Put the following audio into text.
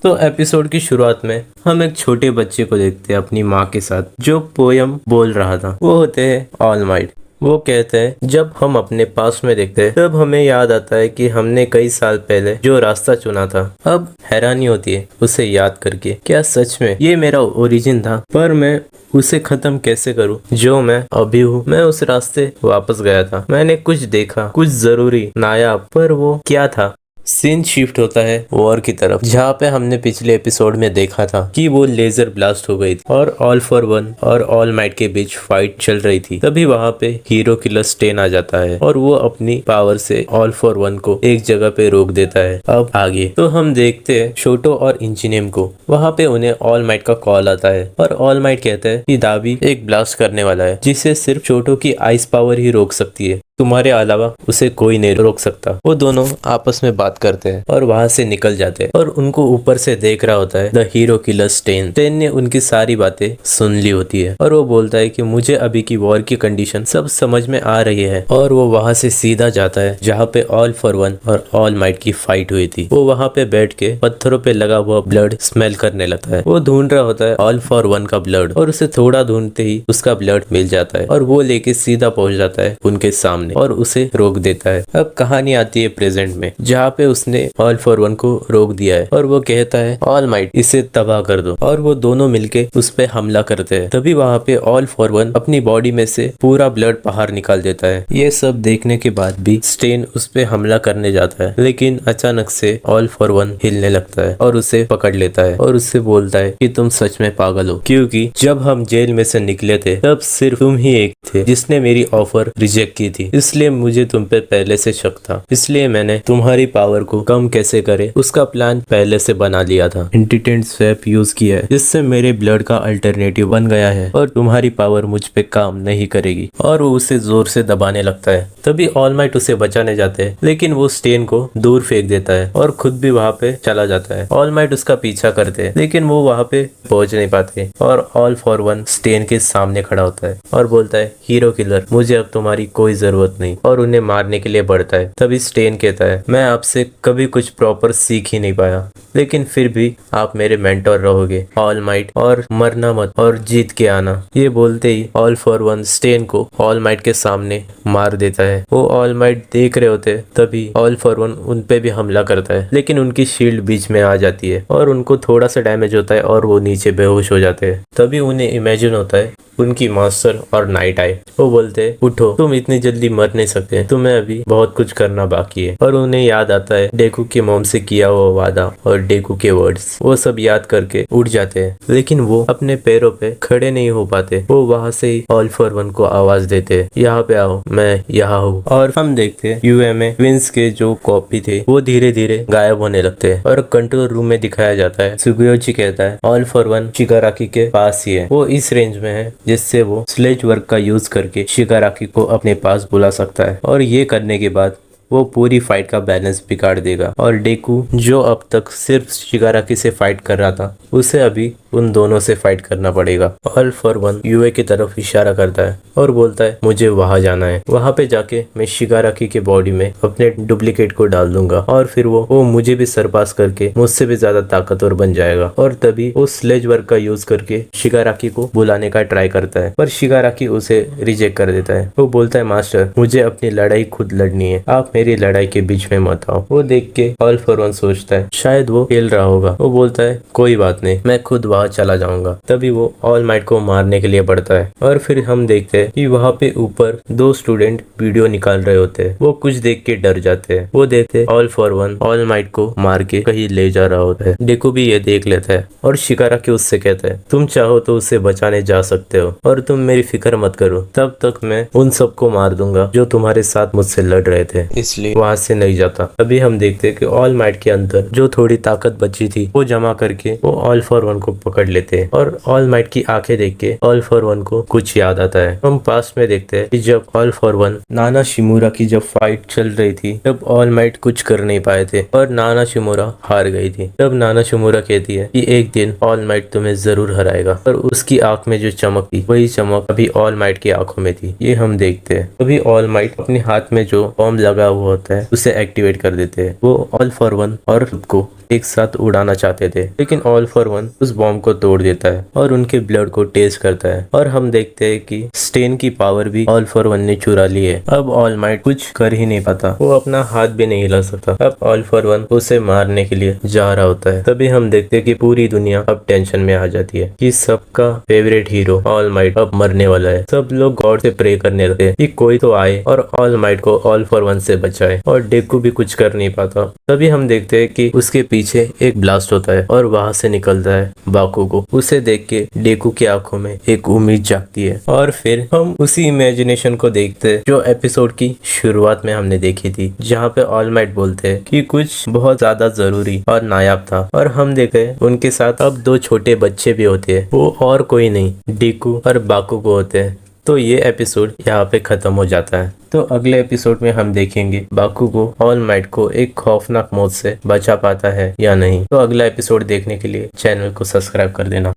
तो एपिसोड की शुरुआत में हम एक छोटे बच्चे को देखते हैं अपनी माँ के साथ जो पोयम बोल रहा था। वो होते हैं ऑल माइट। वो कहते हैं जब हम अपने पास में देखते हैं तब हमें याद आता है कि हमने कई साल पहले जो रास्ता चुना था। अब हैरानी होती है उसे याद करके, क्या सच में ये मेरा ओरिजिन था, पर मैं उसे खत्म कैसे करूं जो मैं अभी हूँ। मैं उस रास्ते वापस गया था, मैंने कुछ देखा, कुछ जरूरी नायाब, पर वो क्या था। सीन शिफ्ट होता है वॉर की तरफ, जहाँ पे हमने पिछले एपिसोड में देखा था कि वो लेजर ब्लास्ट हो गई थी और ऑल फॉर वन और ऑल माइट के बीच फाइट चल रही थी। तभी वहाँ पे हीरो किलर स्टेन आ जाता है और वो अपनी पावर से ऑल फॉर वन को एक जगह पे रोक देता है। अब आगे तो हम देखते हैं शोटो और इंजीनियम को। वहाँ पे उन्हें ऑल माइट का कॉल आता है और ऑल माइट कहता है कि दाबी एक ब्लास्ट करने वाला है जिसे सिर्फ शोटो की आइस पावर ही रोक सकती है, तुम्हारे अलावा उसे कोई नहीं रोक सकता। वो दोनों आपस में बात करते हैं और वहां से निकल जाते हैं और उनको ऊपर से देख रहा होता है the hero killer Stan. Stan ने उनकी सारी बातें सुन ली होती है और वो बोलता है कि मुझे अभी की वॉर की कंडीशन सब समझ में आ रही है। और वो वहां से सीधा जाता है जहाँ पे ऑल फॉर वन और ऑल माइट की फाइट हुई थी। वो वहां पे बैठ के पत्थरों पे लगा हुआ ब्लड स्मेल करने लगता है। वो ढूंढ रहा होता है ऑल फॉर वन का ब्लड और उसे थोड़ा ढूंढते ही उसका ब्लड मिल जाता है और वो लेके सीधा पहुंच जाता है उनके सामने और उसे रोक देता है। अब कहानी आती है प्रेजेंट में, जहाँ पे उसने ऑल फॉर वन को रोक दिया है और वो कहता है ऑल माइट इसे तबाह कर दो, और वो दोनों मिलके उस पे हमला करते हैं। तभी वहाँ पे ऑल फॉर वन अपनी बॉडी में से पूरा ब्लड बाहर निकाल देता है। ये सब देखने के बाद भी स्टेन उस पे हमला करने जाता है, लेकिन अचानक से ऑल फॉर वन हिलने लगता है और उसे पकड़ लेता है और उससे बोलता है कि तुम सच में पागल हो, क्योंकि जब हम जेल में से निकले थे तब सिर्फ तुम ही एक थे जिसने मेरी ऑफर रिजेक्ट की थी, इसलिए मुझे तुम पे पहले से शक था। इसलिए मैंने तुम्हारी पावर को कम कैसे करे उसका प्लान पहले से बना लिया था। इंटिटेंट स्वैप यूज किया है जिससे मेरे ब्लड का अल्टरनेटिव बन गया है और तुम्हारी पावर मुझ पे काम नहीं करेगी। और वो उसे जोर से दबाने लगता है। तभी ऑल माइट उसे बचाने जाते हैं, लेकिन वो स्टेन को दूर फेंक देता है और खुद भी वहाँ पे चला जाता है। ऑल माइट उसका पीछा करते हैं, लेकिन वो वहाँ पे पहुंच नहीं पाते और ऑल फॉर वन स्टेन के सामने खड़ा होता है और बोलता है हीरो किलर मुझे अब तुम्हारी कोई जरूरत नहीं, और उन्हें मारने के लिए बढ़ता है। तभी स्टेन कहता है मैं आपसे कभी कुछ प्रॉपर सीख ही नहीं पाया, लेकिन फिर भी आप मेरे मेंटोर रहोगे ऑल माइट, और मरना मत और जीत के आना। ये बोलते ही ऑल फॉर वन स्टेन को ऑल माइट के सामने मार देता है। वो ऑल माइट देख रहे होते तभी ऑल फॉर वन उन पे भी हमला करता है, लेकिन उनकी शील्ड बीच में आ जाती है और उनको थोड़ा सा डैमेज होता है और वो नीचे बेहोश हो जाते हैं। तभी उन्हें इमेजिन होता है उनकी मास्टर और नाइट आई। वो बोलते हैं उठो, तुम इतनी जल्दी मर नहीं सकते, तुम्हें अभी बहुत कुछ करना बाकी है। और उन्हें याद आता है डेकू के मॉम से किया हुआ वादा और डेकू के वर्ड्स। वो सब याद करके उठ जाते हैं, लेकिन वो अपने पैरों पे खड़े नहीं हो पाते। वो वहाँ से ही ऑल फॉर वन को आवाज देते हैं यहाँ पे आओ, मैं यहाँ हूँ। और हम देखते हैं यूए में ट्विंस के जो कॉपी थे वो धीरे धीरे गायब होने लगते हैं और कंट्रोल रूम में दिखाया जाता है। सुगुयोची कहता है ऑल फॉर वन शिगाराकी के पास ही है, वो इस रेंज में है जिससे वो स्लेज वर्क का यूज करके शिगाराकी को अपने पास बुला सकता है, और ये करने के बाद वो पूरी फाइट का बैलेंस बिगाड़ देगा। और डेकू जो अब तक सिर्फ शिगाराकी से फाइट कर रहा था उसे अभी उन दोनों से फाइट करना पड़ेगा। ऑल फॉर वन यूए की तरफ इशारा करता है और बोलता है मुझे वहां जाना है, वहां पे जाके मैं शिगाराकी के बॉडी में अपने डुप्लीकेट को डाल दूंगा और फिर वो मुझे भी सरपास करके मुझसे भी ज्यादा ताकतवर बन जाएगा। और तभी वो स्लेज वर्क का यूज करके शिगाराकी को बुलाने का ट्राई करता है, पर शिगाराकी उसे रिजेक्ट कर देता है। वो बोलता है मास्टर मुझे अपनी लड़ाई खुद लड़नी है, आप मेरी लड़ाई के बीच में मत आओ। वो देख के ऑल फॉर वन सोचता है शायद वो खेल रहा होगा। वो बोलता है कोई बात नहीं, मैं खुद वहां चला जाऊंगा। तभी वो ऑल माइट को मारने के लिए बढ़ता है और फिर हम देखते हैं कि वहाँ पे ऊपर दो स्टूडेंट वीडियो निकाल रहे होते हैं। वो कुछ देख के डर जाते हैं। वो देखते all for one all might को मार के कहीं ले जा रहा होता है। डेकू भी ये देख लेता है और शिगाराकी उससे कहता है तुम चाहो तो उसे बचाने जा सकते हो और तुम मेरी फिक्र मत करो, तब तक मैं उन सबको मार दूंगा जो तुम्हारे साथ मुझसे लड़ रहे थे, इसलिए वहां से नहीं जाता। अभी हम देखते हैं कि ऑल माइट के अंदर जो थोड़ी ताकत बची थी वो जमा करके वो ऑल फॉर वन को पकड़ लेते हैं और ऑल माइट की आंखें देख के ऑल फॉर वन को कुछ याद आता है। हम पास में देखते हैं कि जब ऑल फॉर वन नाना शिमुरा की जब फाइट चल रही थी तब ऑल माइट कुछ कर नहीं पाए थे और नाना शिमुरा हार गई थी। तब नाना शिमुरा कहती है कि एक दिन ऑल माइट तुम्हें जरूर हराएगा, पर उसकी आंख में जो चमक थी वही चमक अभी ऑल माइट की आंखों में थी। ये हम देखते हैं। अभी ऑल माइट अपने हाथ में जो बॉम्ब लगा हुआ होता है उसे एक्टिवेट कर देते हैं। वो ऑल फॉर वन और खुद को एक साथ उड़ाना चाहते थे, लेकिन ऑल फॉर वन उस बॉम्ब को तोड़ देता है और उनके ब्लड को टेस्ट करता है। और हम देखते हैं कि स्टेन की पावर भी ऑल फॉर वन ने चुरा ली है। अब ऑल माइट कुछ कर ही नहीं पाता, वो अपना हाथ भी नहीं हिला सकता। अब ऑल फॉर वन उसे मारने के लिए जा रहा होता है। तभी हम देखते हैं कि पूरी दुनिया अब टेंशन में आ जाती है कि सबका फेवरेट हीरो ऑल माइट अब मरने वाला है। सब लोग गॉड से प्रे करने लगते हैं कि कोई तो आए और ऑल माइट को ऑल फॉर वन से बचाए, और डेकू भी कुछ कर नहीं पाता। तभी हम देखते हैं कि उसके पीछे एक ब्लास्ट होता है और वहां से निकलता है बाकुगो। उसे देख के डेकू की आंखों में एक उम्मीद जागती है, और फिर हम उसी इमेजिनेशन को देखते हैं जो एपिसोड की शुरुआत में हमने देखी थी, जहाँ पे ऑल माइट बोलते हैं कि कुछ बहुत ज्यादा जरूरी और नायाब था। और हम देखते हैं उनके साथ अब 2 छोटे बच्चे भी होते हैं, वो और कोई नहीं डेकू और बाकुगो होते हैं। तो ये एपिसोड यहाँ पे खत्म हो जाता है। तो अगले एपिसोड में हम देखेंगे बाकुगो ऑल माइट को एक खौफनाक मौत से बचा पाता है या नहीं। तो अगला एपिसोड देखने के लिए चैनल को सब्सक्राइब कर देना।